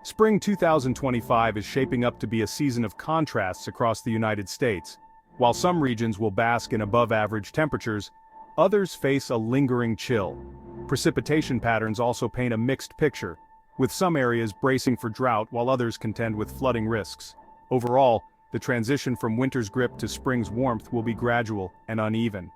Spring 2025 is shaping up to be a season of contrasts across the United States. While some regions will bask in above-average temperatures, others face a lingering chill. Precipitation patterns also paint a mixed picture, with some areas bracing for drought while others contend with flooding risks. Overall, the transition from winter's grip to spring's warmth will be gradual and uneven.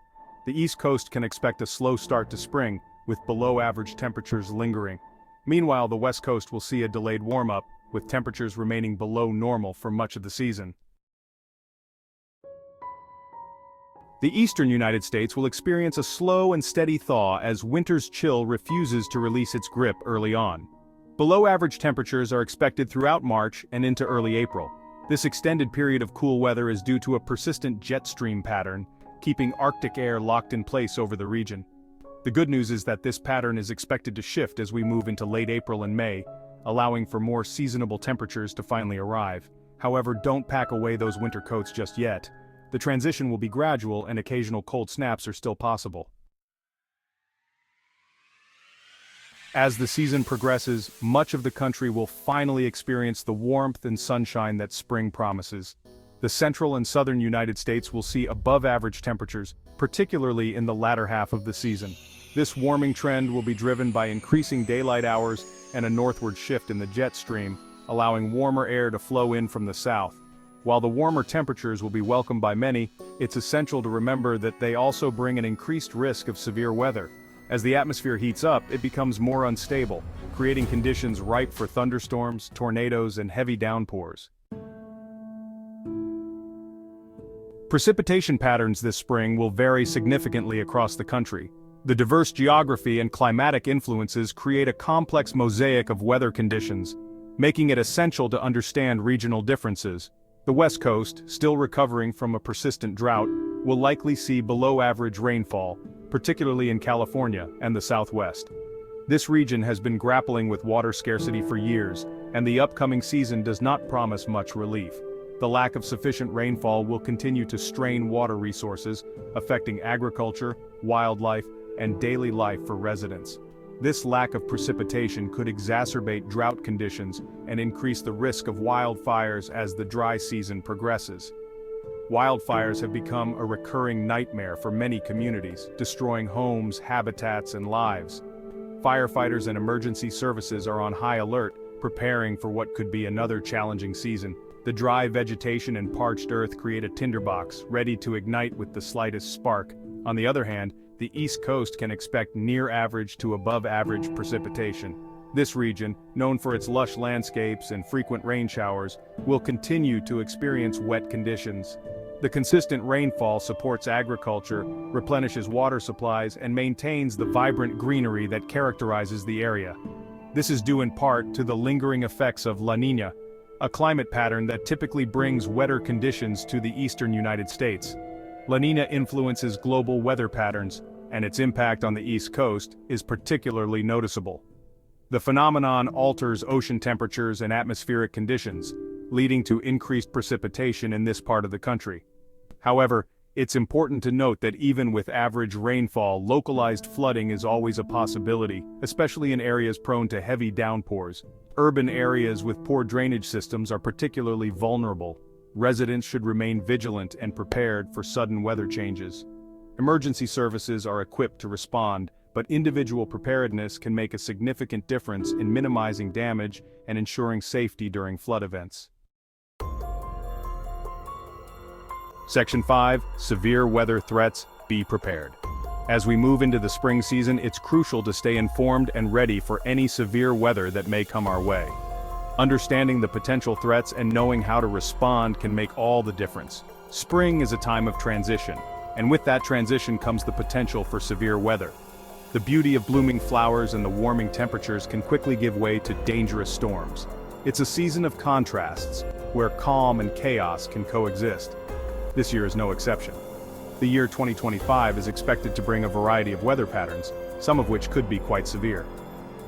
The East Coast can expect a slow start to spring, with below-average temperatures lingering. Meanwhile, the West Coast will see a delayed warm-up, with temperatures remaining below normal for much of the season. The eastern United States will experience a slow and steady thaw as winter's chill refuses to release its grip early on. Below-average temperatures are expected throughout March and into early April. This extended period of cool weather is due to a persistent jet stream pattern, keeping Arctic air locked in place over the region. The good news is that this pattern is expected to shift as we move into late April and May, allowing for more seasonable temperatures to finally arrive. However, don't pack away those winter coats just yet. The transition will be gradual and occasional cold snaps are still possible. As the season progresses, much of the country will finally experience the warmth and sunshine that spring promises. The central and southern United States will see above-average temperatures, particularly in the latter half of the season. This warming trend will be driven by increasing daylight hours and a northward shift in the jet stream, allowing warmer air to flow in from the south. While the warmer temperatures will be welcomed by many, it's essential to remember that they also bring an increased risk of severe weather. As the atmosphere heats up, it becomes more unstable, creating conditions ripe for thunderstorms, tornadoes, and heavy downpours. Precipitation patterns this spring will vary significantly across the country. The diverse geography and climatic influences create a complex mosaic of weather conditions, making it essential to understand regional differences. The West Coast, still recovering from a persistent drought, will likely see below-average rainfall, particularly in California and the Southwest. This region has been grappling with water scarcity for years, and the upcoming season does not promise much relief. The lack of sufficient rainfall will continue to strain water resources, affecting agriculture, wildlife, and daily life for residents. This lack of precipitation could exacerbate drought conditions and increase the risk of wildfires as the dry season progresses. Wildfires have become a recurring nightmare for many communities, destroying homes, habitats, and lives. Firefighters and emergency services are on high alert, preparing for what could be another challenging season. The dry vegetation and parched earth create a tinderbox, ready to ignite with the slightest spark. On the other hand, the East Coast can expect near-average to above-average precipitation. This region, known for its lush landscapes and frequent rain showers, will continue to experience wet conditions. The consistent rainfall supports agriculture, replenishes water supplies, and maintains the vibrant greenery that characterizes the area. This is due in part to the lingering effects of La Niña, a climate pattern that typically brings wetter conditions to the eastern United States. La Niña influences global weather patterns, and its impact on the East Coast is particularly noticeable. The phenomenon alters ocean temperatures and atmospheric conditions, leading to increased precipitation in this part of the country. However, it's important to note that even with average rainfall, localized flooding is always a possibility, especially in areas prone to heavy downpours. Urban areas with poor drainage systems are particularly vulnerable. Residents should remain vigilant and prepared for sudden weather changes. Emergency services are equipped to respond, but individual preparedness can make a significant difference in minimizing damage and ensuring safety during flood events. Section 5. Severe weather threats. Be prepared. As we move into the spring season, it's crucial to stay informed and ready for any severe weather that may come our way. Understanding the potential threats and knowing how to respond can make all the difference. Spring is a time of transition, and with that transition comes the potential for severe weather. The beauty of blooming flowers and the warming temperatures can quickly give way to dangerous storms. It's a season of contrasts, where calm and chaos can coexist. This year is no exception. The year 2025 is expected to bring a variety of weather patterns, some of which could be quite severe.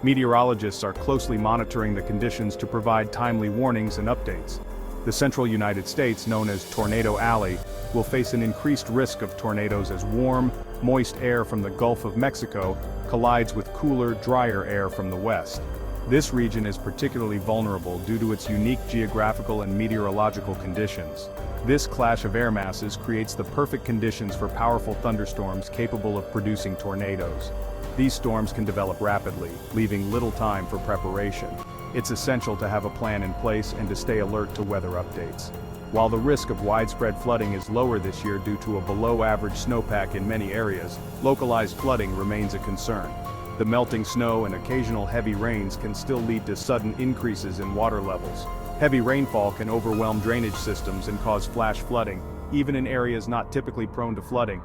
Meteorologists are closely monitoring the conditions to provide timely warnings and updates. The central United States, known as Tornado Alley, will face an increased risk of tornadoes as warm, moist air from the Gulf of Mexico collides with cooler, drier air from the west. This region is particularly vulnerable due to its unique geographical and meteorological conditions. This clash of air masses creates the perfect conditions for powerful thunderstorms capable of producing tornadoes. These storms can develop rapidly, leaving little time for preparation. It's essential to have a plan in place and to stay alert to weather updates. While the risk of widespread flooding is lower this year due to a below-average snowpack in many areas, localized flooding remains a concern. The melting snow and occasional heavy rains can still lead to sudden increases in water levels. Heavy rainfall can overwhelm drainage systems and cause flash flooding, even in areas not typically prone to flooding.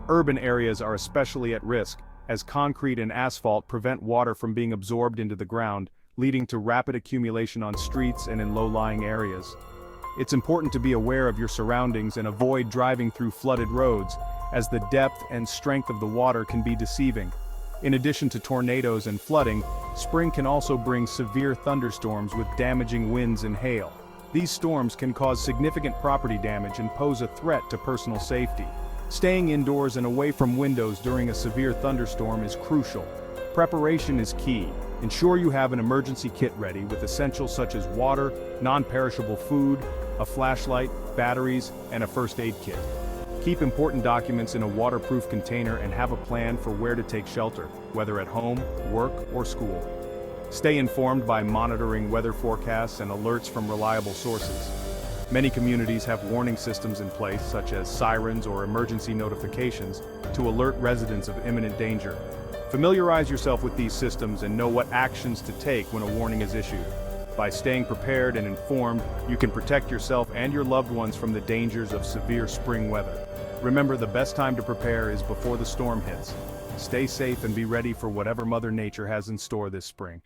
Urban areas are especially at risk, as concrete and asphalt prevent water from being absorbed into the ground, leading to rapid accumulation on streets and in low-lying areas. It's important to be aware of your surroundings and avoid driving through flooded roads, as the depth and strength of the water can be deceiving. In addition to tornadoes and flooding, spring can also bring severe thunderstorms with damaging winds and hail. These storms can cause significant property damage and pose a threat to personal safety. Staying indoors and away from windows during a severe thunderstorm is crucial. Preparation is key. Ensure you have an emergency kit ready with essentials such as water, non-perishable food, a flashlight, batteries, and a first aid kit. Keep important documents in a waterproof container and have a plan for where to take shelter, whether at home, work, or school. Stay informed by monitoring weather forecasts and alerts from reliable sources. Many communities have warning systems in place, such as sirens or emergency notifications, to alert residents of imminent danger. Familiarize yourself with these systems and know what actions to take when a warning is issued. By staying prepared and informed, you can protect yourself and your loved ones from the dangers of severe spring weather. Remember, the best time to prepare is before the storm hits. Stay safe and be ready for whatever Mother Nature has in store this spring.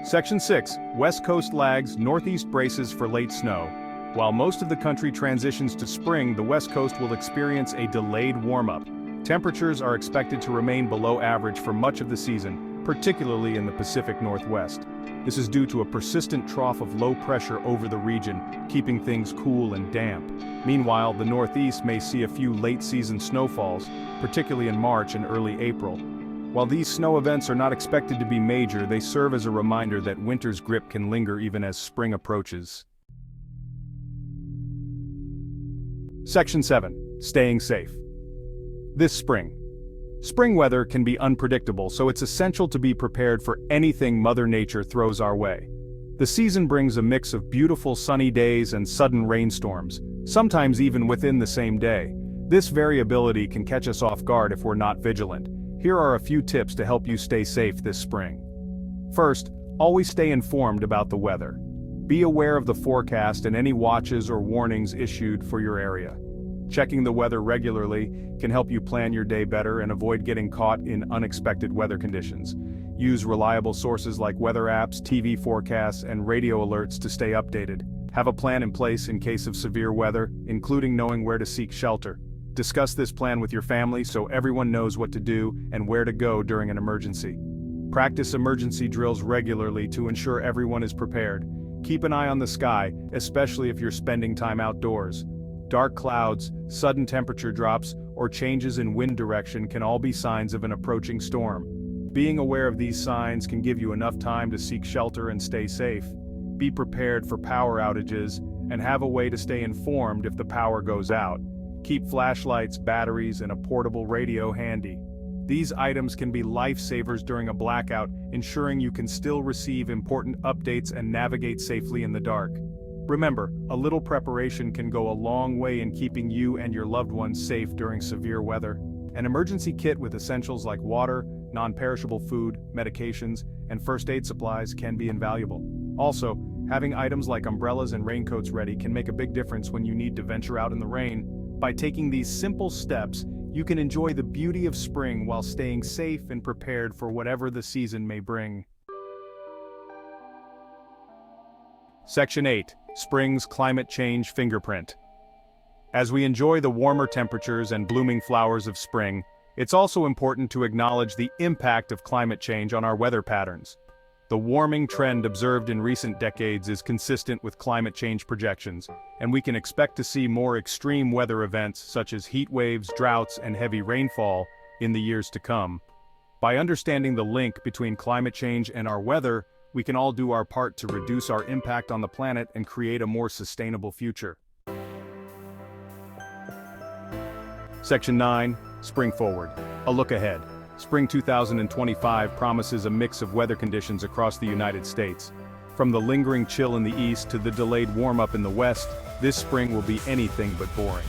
Section 6. West Coast lags, Northeast braces for late snow. While most of the country transitions to spring, the West Coast will experience a delayed warm-up. Temperatures are expected to remain below average for much of the season, particularly in the Pacific Northwest. This is due to a persistent trough of low pressure over the region, keeping things cool and damp. Meanwhile, the Northeast may see a few late-season snowfalls, particularly in March and early April. While these snow events are not expected to be major, they serve as a reminder that winter's grip can linger even as spring approaches. Section 7. Staying safe. This spring. Spring weather can be unpredictable, so it's essential to be prepared for anything Mother Nature throws our way. The season brings a mix of beautiful sunny days and sudden rainstorms, sometimes even within the same day. This variability can catch us off guard if we're not vigilant. Here are a few tips to help you stay safe this spring. First, always stay informed about the weather. Be aware of the forecast and any watches or warnings issued for your area. Checking the weather regularly can help you plan your day better and avoid getting caught in unexpected weather conditions. Use reliable sources like weather apps, TV forecasts, and radio alerts to stay updated. Have a plan in place in case of severe weather, including knowing where to seek shelter. Discuss this plan with your family so everyone knows what to do and where to go during an emergency. Practice emergency drills regularly to ensure everyone is prepared. Keep an eye on the sky, especially if you're spending time outdoors. Dark clouds, sudden temperature drops, or changes in wind direction can all be signs of an approaching storm. Being aware of these signs can give you enough time to seek shelter and stay safe. Be prepared for power outages, and have a way to stay informed if the power goes out. Keep flashlights, batteries, and a portable radio handy. These items can be lifesavers during a blackout, ensuring you can still receive important updates and navigate safely in the dark. Remember, a little preparation can go a long way in keeping you and your loved ones safe during severe weather. An emergency kit with essentials like water, non-perishable food, medications, and first aid supplies can be invaluable. Also, having items like umbrellas and raincoats ready can make a big difference when you need to venture out in the rain. By taking these simple steps, you can enjoy the beauty of spring while staying safe and prepared for whatever the season may bring. Section 8. Spring's Climate Change Fingerprint. As we enjoy the warmer temperatures and blooming flowers of spring, it's also important to acknowledge the impact of climate change on our weather patterns. The warming trend observed in recent decades is consistent with climate change projections, and we can expect to see more extreme weather events such as heat waves, droughts, and heavy rainfall in the years to come. By understanding the link between climate change and our weather, we can all do our part to reduce our impact on the planet and create a more sustainable future. Section 9, Spring Forward. A look ahead. Spring 2025 promises a mix of weather conditions across the United States. From the lingering chill in the east to the delayed warm-up in the west, this spring will be anything but boring.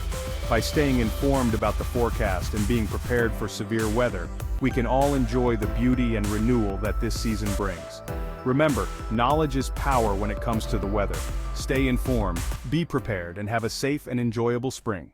By staying informed about the forecast and being prepared for severe weather, we can all enjoy the beauty and renewal that this season brings. Remember, knowledge is power when it comes to the weather. Stay informed, be prepared, and have a safe and enjoyable spring.